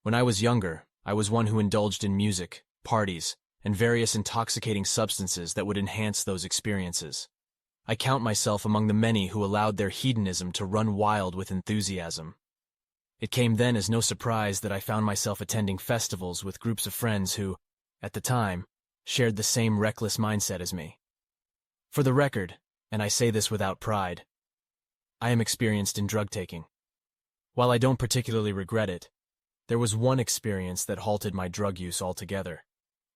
When I was younger, I was one who indulged in music, parties, and various intoxicating substances that would enhance those experiences. I count myself among the many who allowed their hedonism to run wild with enthusiasm. It came then as no surprise that I found myself attending festivals with groups of friends who, at the time, shared the same reckless mindset as me. For the record, and I say this without pride, I am experienced in drug taking. While I don't particularly regret it, there was one experience that halted my drug use altogether.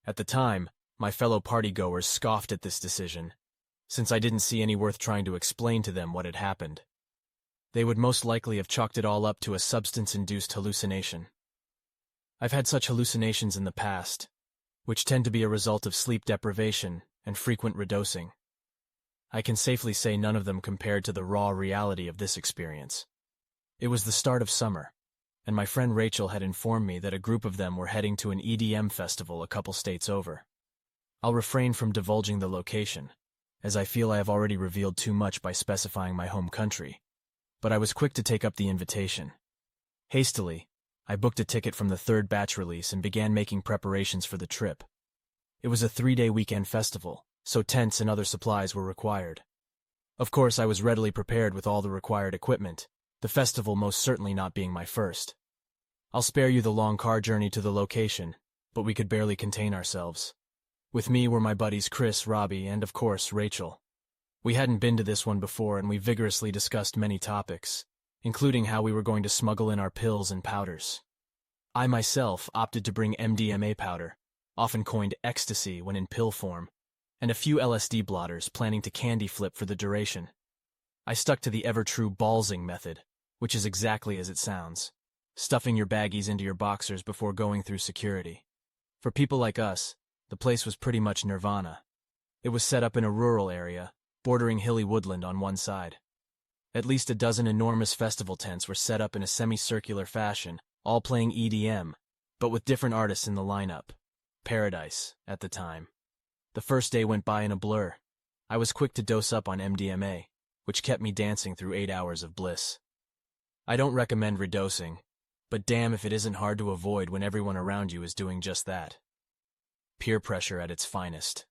At the time, my fellow partygoers scoffed at this decision, since I didn't see any worth trying to explain to them what had happened. They would most likely have chalked it all up to a substance-induced hallucination. I've had such hallucinations in the past, which tend to be a result of sleep deprivation and frequent redosing. I can safely say none of them compared to the raw reality of this experience. It was the start of summer, and my friend Rachel had informed me that a group of them were heading to an EDM festival a couple states over. I'll refrain from divulging the location, as I feel I have already revealed too much by specifying my home country, but I was quick to take up the invitation. Hastily, I booked a ticket from the third batch release and began making preparations for the trip. It was a 3-day weekend festival, so tents and other supplies were required. Of course, I was readily prepared with all the required equipment, the festival most certainly not being my first. I'll spare you the long car journey to the location, but we could barely contain ourselves. With me were my buddies Chris, Robbie, and of course, Rachel. We hadn't been to this one before, and we vigorously discussed many topics, including how we were going to smuggle in our pills and powders. I myself opted to bring MDMA powder, often coined ecstasy when in pill form, and a few LSD blotters, planning to candy flip for the duration. I stuck to the ever-true ballsing method, which is exactly as it sounds, stuffing your baggies into your boxers before going through security. For people like us, the place was pretty much nirvana. It was set up in a rural area, bordering hilly woodland on one side. At least a dozen enormous festival tents were set up in a semicircular fashion, all playing EDM, but with different artists in the lineup. Paradise, at the time. The first day went by in a blur. I was quick to dose up on MDMA, which kept me dancing through 8 hours of bliss. I don't recommend redosing, but damn if it isn't hard to avoid when everyone around you is doing just that. Peer pressure at its finest.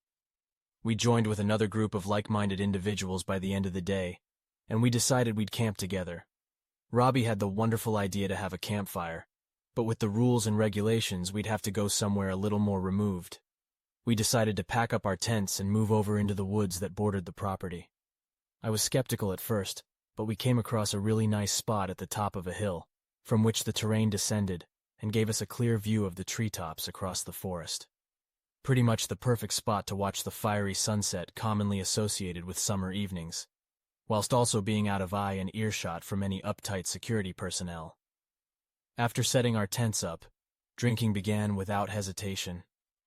We joined with another group of like-minded individuals by the end of the day, and we decided we'd camp together. Robbie had the wonderful idea to have a campfire, but with the rules and regulations we'd have to go somewhere a little more removed. We decided to pack up our tents and move over into the woods that bordered the property. I was skeptical at first, but we came across a really nice spot at the top of a hill, from which the terrain descended and gave us a clear view of the treetops across the forest. Pretty much the perfect spot to watch the fiery sunset commonly associated with summer evenings, whilst also being out of eye and earshot from any uptight security personnel. After setting our tents up, drinking began without hesitation.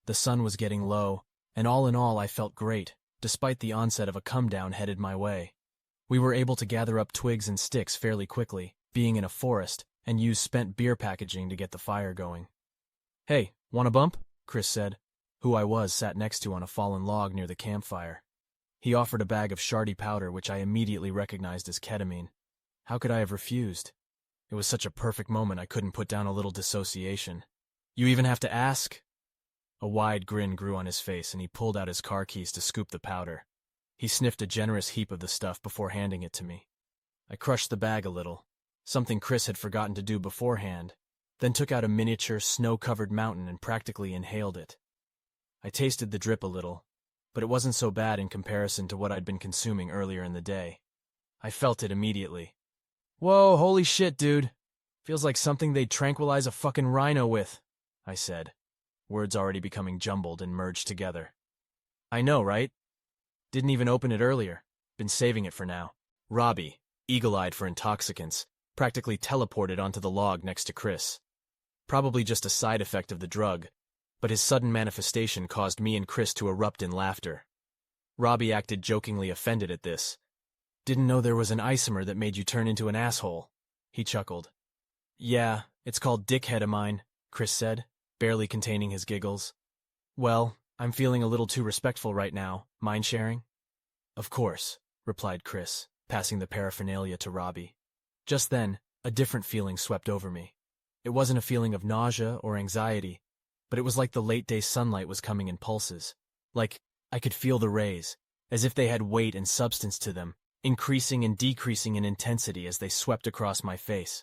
The sun was getting low, and all in all I felt great, despite the onset of a come-down headed my way. We were able to gather up twigs and sticks fairly quickly, being in a forest, and use spent beer packaging to get the fire going. "Hey, want a bump?" Chris said, who I was sat next to on a fallen log near the campfire. He offered a bag of shardy powder, which I immediately recognized as ketamine. How could I have refused? It was such a perfect moment I couldn't put down a little dissociation. "You even have to ask?" A wide grin grew on his face, and he pulled out his car keys to scoop the powder. He sniffed a generous heap of the stuff before handing it to me. I crushed the bag a little, something Chris had forgotten to do beforehand, then took out a miniature, snow-covered mountain and practically inhaled it. I tasted the drip a little, but it wasn't so bad in comparison to what I'd been consuming earlier in the day. I felt it immediately. "Whoa, holy shit, dude. Feels like something they'd tranquilize a fucking rhino with," I said, words already becoming jumbled and merged together. "I know, right? Didn't even open it earlier. Been saving it for now." Robbie, eagle-eyed for intoxicants, practically teleported onto the log next to Chris. Probably just a side effect of the drug, but his sudden manifestation caused me and Chris to erupt in laughter. Robbie acted jokingly offended at this. "Didn't know there was an isomer that made you turn into an asshole," he chuckled. "Yeah, it's called dickheadamine," Chris said, barely containing his giggles. "Well, I'm feeling a little too respectful right now. Mind sharing?" "Of course," replied Chris, passing the paraphernalia to Robbie. Just then, a different feeling swept over me. It wasn't a feeling of nausea or anxiety, but it was like the late-day sunlight was coming in pulses. Like, I could feel the rays, as if they had weight and substance to them, increasing and decreasing in intensity as they swept across my face.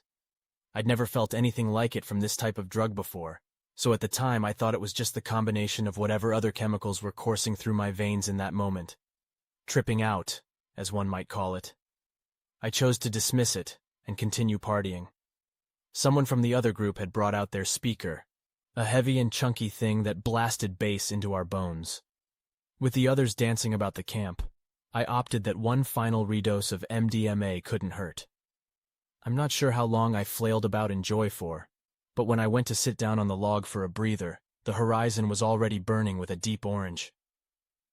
I'd never felt anything like it from this type of drug before, so at the time I thought it was just the combination of whatever other chemicals were coursing through my veins in that moment. Tripping out, as one might call it. I chose to dismiss it and continue partying. Someone from the other group had brought out their speaker, a heavy and chunky thing that blasted bass into our bones. With the others dancing about the camp, I opted that one final redose of MDMA couldn't hurt. I'm not sure how long I flailed about in joy for, but when I went to sit down on the log for a breather, the horizon was already burning with a deep orange.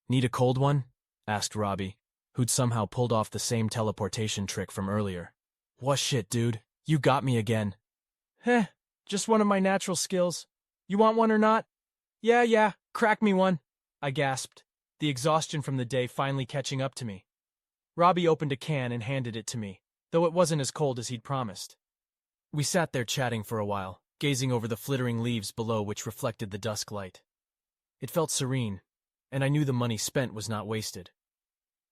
"Need a cold one?" asked Robbie, who'd somehow pulled off the same teleportation trick from earlier. "Wha shit, dude? You got me again." Just one of my natural skills. You want one or not?" Yeah, crack me one," I gasped, the exhaustion from the day finally catching up to me. Robbie opened a can and handed it to me, though it wasn't as cold as he'd promised. We sat there chatting for a while, gazing over the flittering leaves below which reflected the dusk light. It felt serene, and I knew the money spent was not wasted.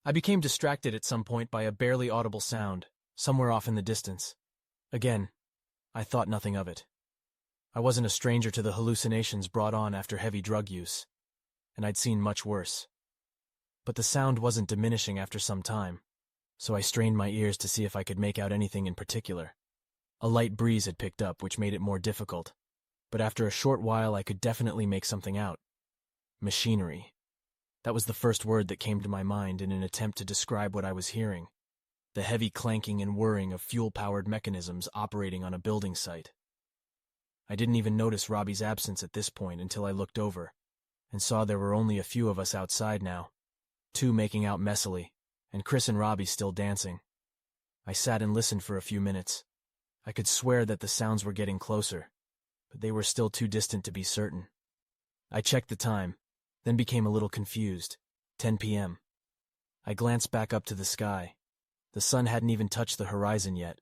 I became distracted at some point by a barely audible sound, somewhere off in the distance. Again, I thought nothing of it. I wasn't a stranger to the hallucinations brought on after heavy drug use, and I'd seen much worse. But the sound wasn't diminishing after some time, so I strained my ears to see if I could make out anything in particular. A light breeze had picked up, which made it more difficult, but after a short while I could definitely make something out. Machinery. That was the first word that came to my mind in an attempt to describe what I was hearing. The heavy clanking and whirring of fuel-powered mechanisms operating on a building site. I didn't even notice Robbie's absence at this point until I looked over and saw there were only a few of us outside now, 2 making out messily, and Chris and Robbie still dancing. I sat and listened for a few minutes. I could swear that the sounds were getting closer, but they were still too distant to be certain. I checked the time, then became a little confused. 10 p.m. I glanced back up to the sky. The sun hadn't even touched the horizon yet,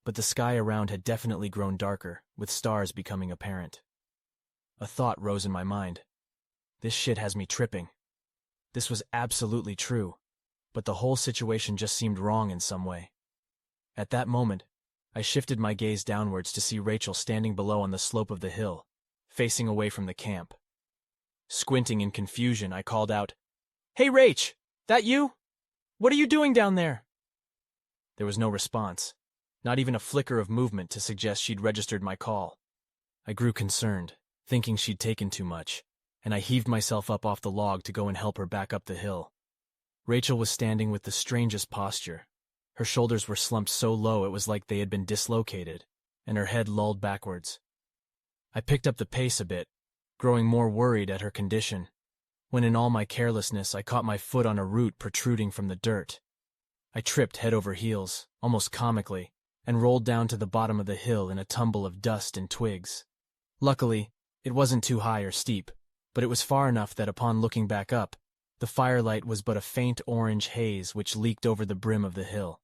but the sky around had definitely grown darker, with stars becoming apparent. A thought rose in my mind. This shit has me tripping. This was absolutely true, but the whole situation just seemed wrong in some way. At that moment, I shifted my gaze downwards to see Rachel standing below on the slope of the hill, facing away from the camp. Squinting in confusion, I called out, "Hey Rach, that you? What are you doing down there?" There was no response, not even a flicker of movement to suggest she'd registered my call. I grew concerned, thinking she'd taken too much, and I heaved myself up off the log to go and help her back up the hill. Rachel was standing with the strangest posture. Her shoulders were slumped so low it was like they had been dislocated, and her head lolled backwards. I picked up the pace a bit, growing more worried at her condition, when in all my carelessness I caught my foot on a root protruding from the dirt. I tripped head over heels, almost comically, and rolled down to the bottom of the hill in a tumble of dust and twigs. Luckily, it wasn't too high or steep, but it was far enough that upon looking back up, the firelight was but a faint orange haze which leaked over the brim of the hill.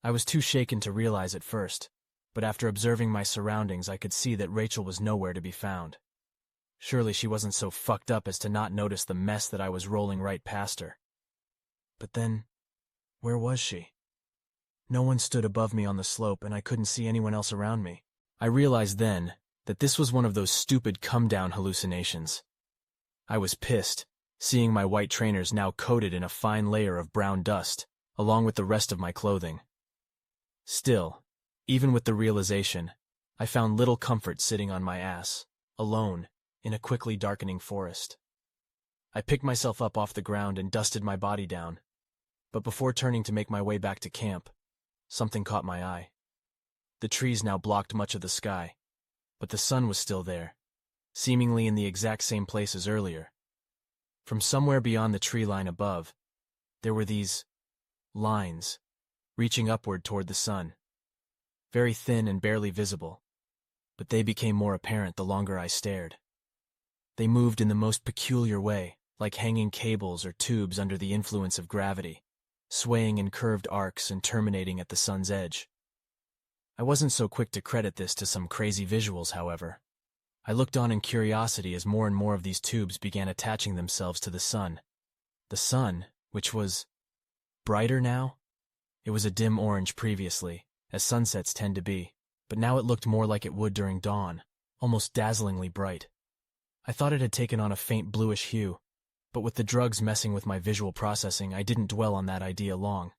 I was too shaken to realize at first, but after observing my surroundings I could see that Rachel was nowhere to be found. Surely she wasn't so fucked up as to not notice the mess that I was rolling right past her. But then, where was she? No one stood above me on the slope, and I couldn't see anyone else around me. I realized then that this was one of those stupid come-down hallucinations. I was pissed, seeing my white trainers now coated in a fine layer of brown dust, along with the rest of my clothing. Still, even with the realization, I found little comfort sitting on my ass, alone, in a quickly darkening forest. I picked myself up off the ground and dusted my body down, but before turning to make my way back to camp, something caught my eye. The trees now blocked much of the sky, but the sun was still there, seemingly in the exact same place as earlier. From somewhere beyond the tree line above, there were these lines, reaching upward toward the sun. Very thin and barely visible, but they became more apparent the longer I stared. They moved in the most peculiar way, like hanging cables or tubes under the influence of gravity, swaying in curved arcs and terminating at the sun's edge. I wasn't so quick to credit this to some crazy visuals, however. I looked on in curiosity as more and more of these tubes began attaching themselves to the sun. The sun, which was brighter now? It was a dim orange previously, as sunsets tend to be, but now it looked more like it would during dawn, almost dazzlingly bright. I thought it had taken on a faint bluish hue, but with the drugs messing with my visual processing, I didn't dwell on that idea long.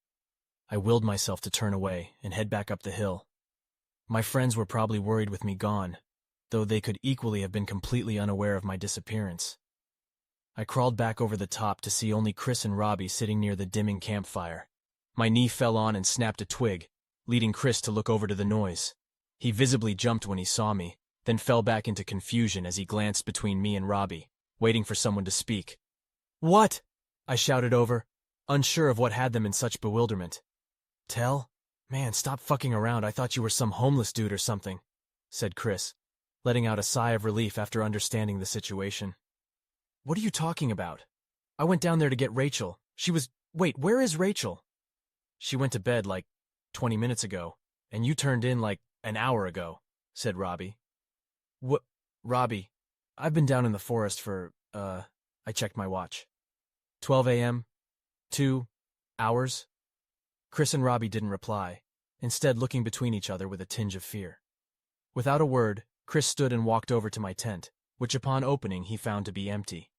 I willed myself to turn away and head back up the hill. My friends were probably worried with me gone, though they could equally have been completely unaware of my disappearance. I crawled back over the top to see only Chris and Robbie sitting near the dimming campfire. My knee fell on and snapped a twig, leading Chris to look over to the noise. He visibly jumped when he saw me, then fell back into confusion as he glanced between me and Robbie, waiting for someone to speak. "What?" I shouted over, unsure of what had them in such bewilderment. "Tell? Man, stop fucking around. I thought you were some homeless dude or something," said Chris, letting out a sigh of relief after understanding the situation. "What are you talking about? I went down there to get Rachel. Wait, where is Rachel?" "She went to bed like 20 minutes ago, and you turned in like an hour ago," said Robbie. "What? Robbie, I've been down in the forest for, I checked my watch. 12 a.m.? 2 hours? Chris and Robbie didn't reply, instead looking between each other with a tinge of fear. Without a word, Chris stood and walked over to my tent, which upon opening he found to be empty.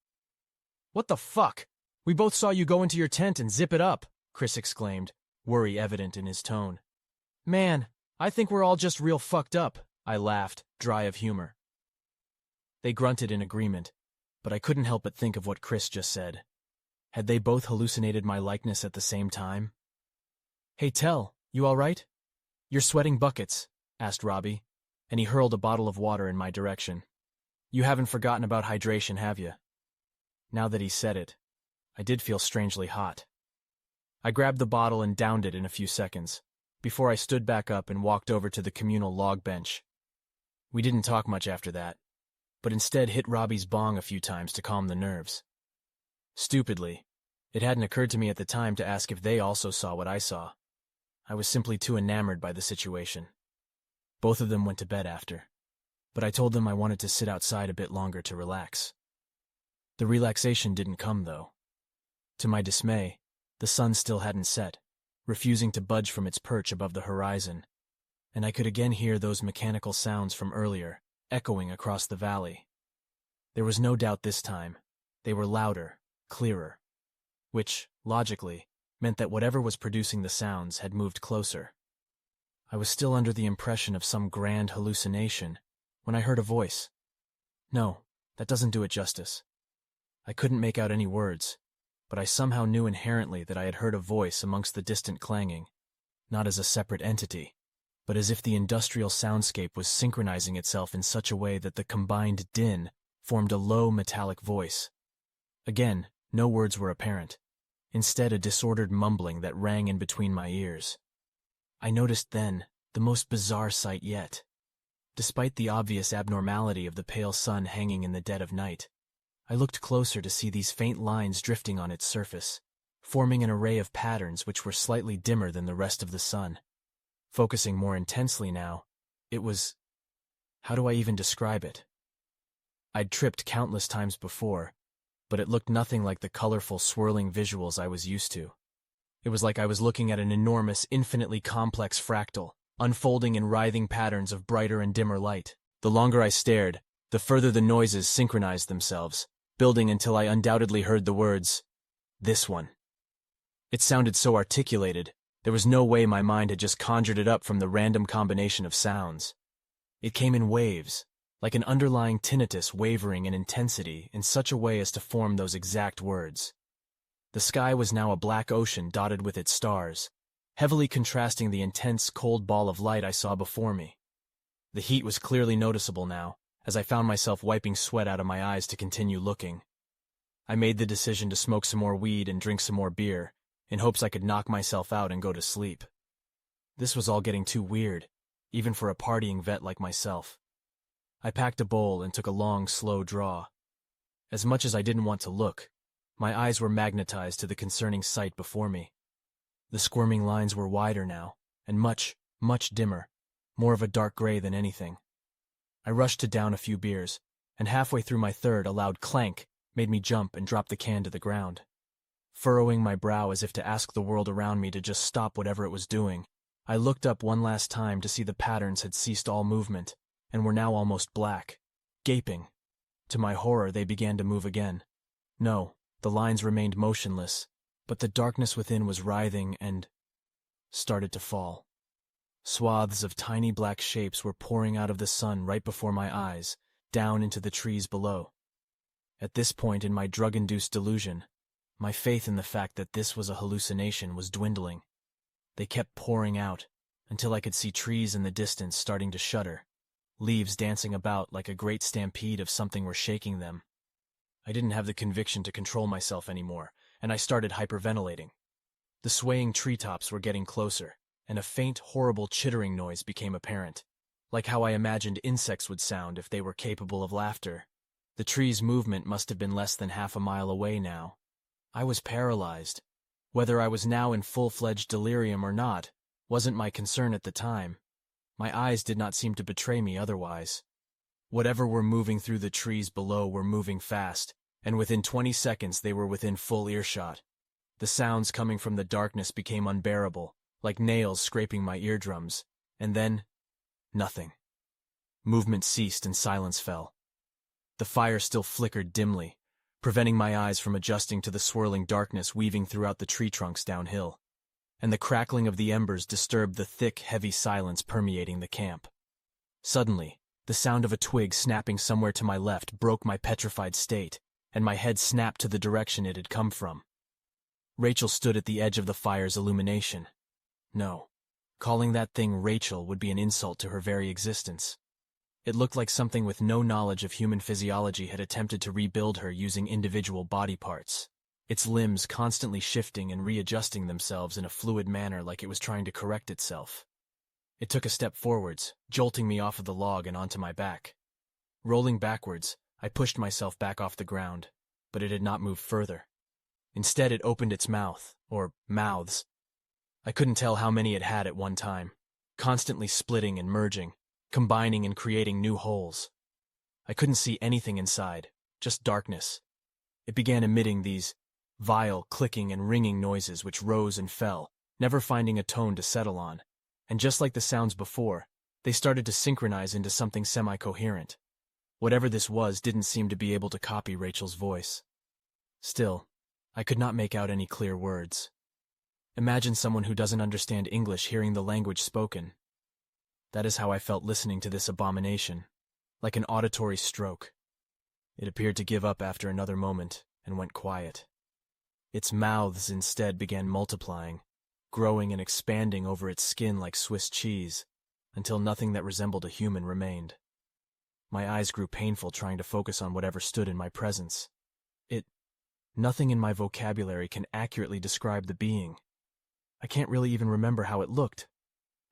"What the fuck? We both saw you go into your tent and zip it up," Chris exclaimed, worry evident in his tone. "Man, I think we're all just real fucked up," I laughed, dry of humor. They grunted in agreement, but I couldn't help but think of what Chris just said. Had they both hallucinated my likeness at the same time? "Hey, Tell, you all right? You're sweating buckets," asked Robbie, and he hurled a bottle of water in my direction. "You haven't forgotten about hydration, have you?" Now that he said it, I did feel strangely hot. I grabbed the bottle and downed it in a few seconds, before I stood back up and walked over to the communal log bench. We didn't talk much after that, but instead hit Robbie's bong a few times to calm the nerves. Stupidly, it hadn't occurred to me at the time to ask if they also saw what I saw. I was simply too enamored by the situation. Both of them went to bed after, but I told them I wanted to sit outside a bit longer to relax. The relaxation didn't come, though. To my dismay, the sun still hadn't set, refusing to budge from its perch above the horizon, and I could again hear those mechanical sounds from earlier, echoing across the valley. There was no doubt this time. They were louder, clearer, which, logically, meant that whatever was producing the sounds had moved closer. I was still under the impression of some grand hallucination when I heard a voice. No, that doesn't do it justice. I couldn't make out any words, but I somehow knew inherently that I had heard a voice amongst the distant clanging, not as a separate entity, but as if the industrial soundscape was synchronizing itself in such a way that the combined din formed a low metallic voice. Again, no words were apparent. Instead, a disordered mumbling that rang in between my ears. I noticed then the most bizarre sight yet. Despite the obvious abnormality of the pale sun hanging in the dead of night, I looked closer to see these faint lines drifting on its surface, forming an array of patterns which were slightly dimmer than the rest of the sun. Focusing more intensely now, it was... how do I even describe it? I'd tripped countless times before, but it looked nothing like the colorful, swirling visuals I was used to. It was like I was looking at an enormous, infinitely complex fractal, unfolding in writhing patterns of brighter and dimmer light. The longer I stared, the further the noises synchronized themselves, building until I undoubtedly heard the words, "This one." It sounded so articulated, there was no way my mind had just conjured it up from the random combination of sounds. It came in waves, like an underlying tinnitus wavering in intensity in such a way as to form those exact words. The sky was now a black ocean dotted with its stars, heavily contrasting the intense, cold ball of light I saw before me. The heat was clearly noticeable now, as I found myself wiping sweat out of my eyes to continue looking. I made the decision to smoke some more weed and drink some more beer, in hopes I could knock myself out and go to sleep. This was all getting too weird, even for a partying vet like myself. I packed a bowl and took a long, slow draw. As much as I didn't want to look, my eyes were magnetized to the concerning sight before me. The squirming lines were wider now, and much, much dimmer, more of a dark gray than anything. I rushed to down a few beers, and halfway through my third, a loud clank made me jump and drop the can to the ground. Furrowing my brow as if to ask the world around me to just stop whatever it was doing, I looked up one last time to see the patterns had ceased all movement, and were now almost black, gaping. To my horror, they began to move again. No, the lines remained motionless, but the darkness within was writhing and started to fall. Swaths of tiny black shapes were pouring out of the sun right before my eyes, down into the trees below. At this point in my drug-induced delusion, my faith in the fact that this was a hallucination was dwindling. They kept pouring out, until I could see trees in the distance starting to shudder, leaves dancing about like a great stampede of something were shaking them. I didn't have the conviction to control myself anymore, and I started hyperventilating. The swaying treetops were getting closer, and a faint, horrible chittering noise became apparent, like how I imagined insects would sound if they were capable of laughter. The tree's movement must have been less than half a mile away now. I was paralyzed. Whether I was now in full-fledged delirium or not wasn't my concern at the time. My eyes did not seem to betray me otherwise. Whatever were moving through the trees below were moving fast, and within 20 seconds they were within full earshot. The sounds coming from the darkness became unbearable, like nails scraping my eardrums, and then, nothing. Movement ceased and silence fell. The fire still flickered dimly, preventing my eyes from adjusting to the swirling darkness weaving throughout the tree trunks downhill, and the crackling of the embers disturbed the thick, heavy silence permeating the camp. Suddenly, the sound of a twig snapping somewhere to my left broke my petrified state, and my head snapped to the direction it had come from. Rachel stood at the edge of the fire's illumination. No, calling that thing Rachel would be an insult to her very existence. It looked like something with no knowledge of human physiology had attempted to rebuild her using individual body parts, its limbs constantly shifting and readjusting themselves in a fluid manner like it was trying to correct itself. It took a step forwards, jolting me off of the log and onto my back. Rolling backwards, I pushed myself back off the ground, but it had not moved further. Instead, it opened its mouth, or mouths. I couldn't tell how many it had at one time, constantly splitting and merging, combining and creating new holes. I couldn't see anything inside, just darkness. It began emitting these vile clicking and ringing noises which rose and fell, never finding a tone to settle on, and just like the sounds before, they started to synchronize into something semi-coherent. Whatever this was didn't seem to be able to copy Rachel's voice. Still, I could not make out any clear words. Imagine someone who doesn't understand English hearing the language spoken. That is how I felt listening to this abomination, like an auditory stroke. It appeared to give up after another moment and went quiet. Its mouths instead began multiplying, growing and expanding over its skin like Swiss cheese, until nothing that resembled a human remained. My eyes grew painful trying to focus on whatever stood in my presence. Nothing in my vocabulary can accurately describe the being. I can't really even remember how it looked.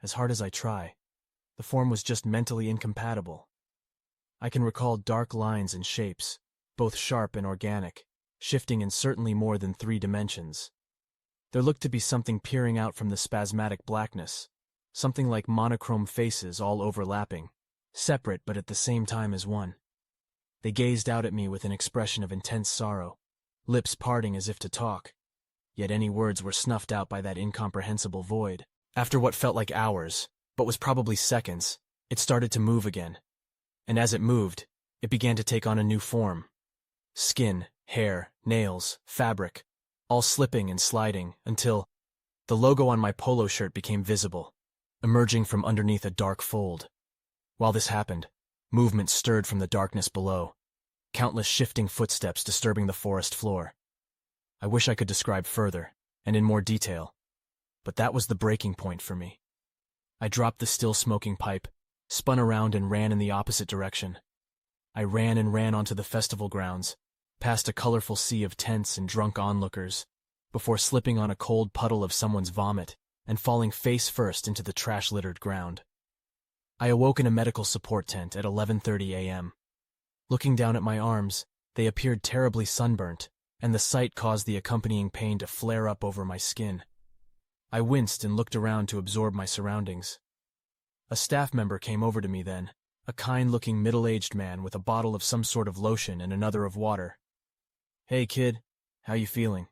As hard as I try, the form was just mentally incompatible. I can recall dark lines and shapes, both sharp and organic, shifting in certainly more than 3 dimensions. There looked to be something peering out from the spasmodic blackness, something like monochrome faces all overlapping, separate but at the same time as one. They gazed out at me with an expression of intense sorrow, lips parting as if to talk, yet any words were snuffed out by that incomprehensible void. After what felt like hours, but was probably seconds, it started to move again, and as it moved, it began to take on a new form. Skin, hair, nails, fabric, all slipping and sliding until the logo on my polo shirt became visible, emerging from underneath a dark fold. While this happened, movement stirred from the darkness below, countless shifting footsteps disturbing the forest floor. I wish I could describe further, and in more detail, but that was the breaking point for me. I dropped the still smoking pipe, spun around and ran in the opposite direction. I ran and ran onto the festival grounds, past a colorful sea of tents and drunk onlookers, before slipping on a cold puddle of someone's vomit and falling face first into the trash-littered ground. I awoke in a medical support tent at 11:30 a.m. Looking down at my arms, they appeared terribly sunburnt, and the sight caused the accompanying pain to flare up over my skin. I winced and looked around to absorb my surroundings. A staff member came over to me then, a kind-looking middle-aged man with a bottle of some sort of lotion and another of water. "Hey, kid, how you feeling?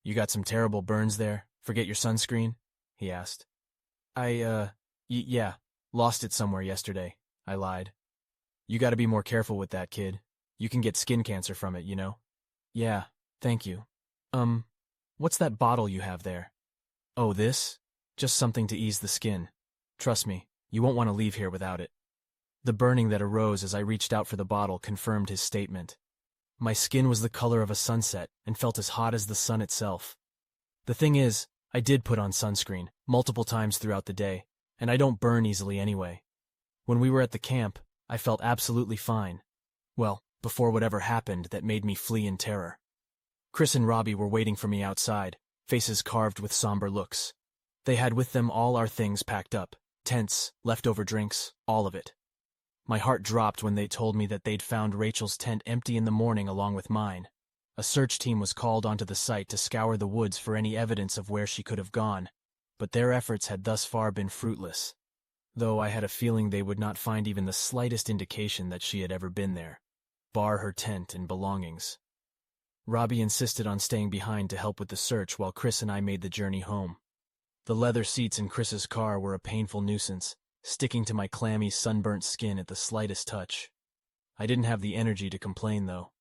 You got some terrible burns there? Forget your sunscreen?" he asked. Yeah, lost it somewhere yesterday," I lied. "You gotta be more careful with that, kid. You can get skin cancer from it, you know?" "Yeah, thank you. What's that bottle you have there?" "Oh, this? Just something to ease the skin. Trust me, you won't want to leave here without it." The burning that arose as I reached out for the bottle confirmed his statement. My skin was the color of a sunset and felt as hot as the sun itself. The thing is, I did put on sunscreen multiple times throughout the day, and I don't burn easily anyway. When we were at the camp, I felt absolutely fine. Well, before whatever happened that made me flee in terror. Chris and Robbie were waiting for me outside, faces carved with somber looks. They had with them all our things packed up, tents, leftover drinks, all of it. My heart dropped when they told me that they'd found Rachel's tent empty in the morning along with mine. A search team was called onto the site to scour the woods for any evidence of where she could have gone, but their efforts had thus far been fruitless, though I had a feeling they would not find even the slightest indication that she had ever been there, bar her tent and belongings. Robbie insisted on staying behind to help with the search while Chris and I made the journey home. The leather seats in Chris's car were a painful nuisance, sticking to my clammy, sunburnt skin at the slightest touch. I didn't have the energy to complain, though.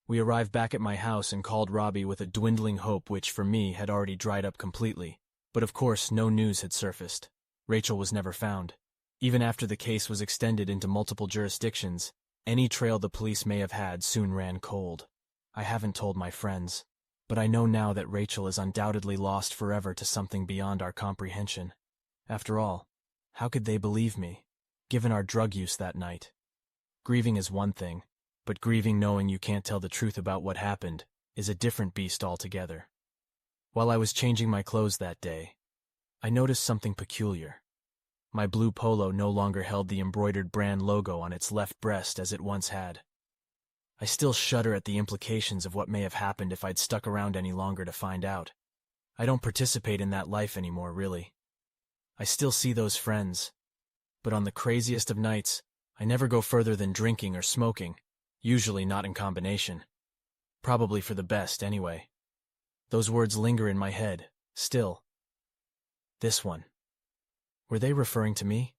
We arrived back at my house and called Robbie with a dwindling hope which, for me, had already dried up completely. But of course, no news had surfaced. Rachel was never found. Even after the case was extended into multiple jurisdictions, any trail the police may have had soon ran cold. I haven't told my friends, but I know now that Rachel is undoubtedly lost forever to something beyond our comprehension. After all, how could they believe me, given our drug use that night? Grieving is one thing, but grieving knowing you can't tell the truth about what happened is a different beast altogether. While I was changing my clothes that day, I noticed something peculiar. My blue polo no longer held the embroidered brand logo on its left breast as it once had. I still shudder at the implications of what may have happened if I'd stuck around any longer to find out. I don't participate in that life anymore, really. I still see those friends, but on the craziest of nights, I never go further than drinking or smoking, usually not in combination. Probably for the best, anyway. Those words linger in my head, still. This one. Were they referring to me?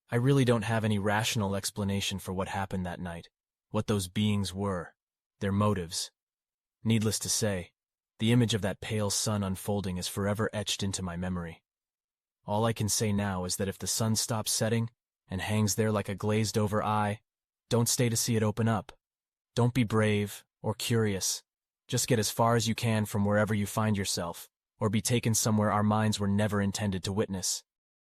I really don't have any rational explanation for what happened that night, what those beings were, their motives. Needless to say, the image of that pale sun unfolding is forever etched into my memory. All I can say now is that if the sun stops setting and hangs there like a glazed-over eye, don't stay to see it open up. Don't be brave or curious. Just get as far as you can from wherever you find yourself, or be taken somewhere our minds were never intended to witness.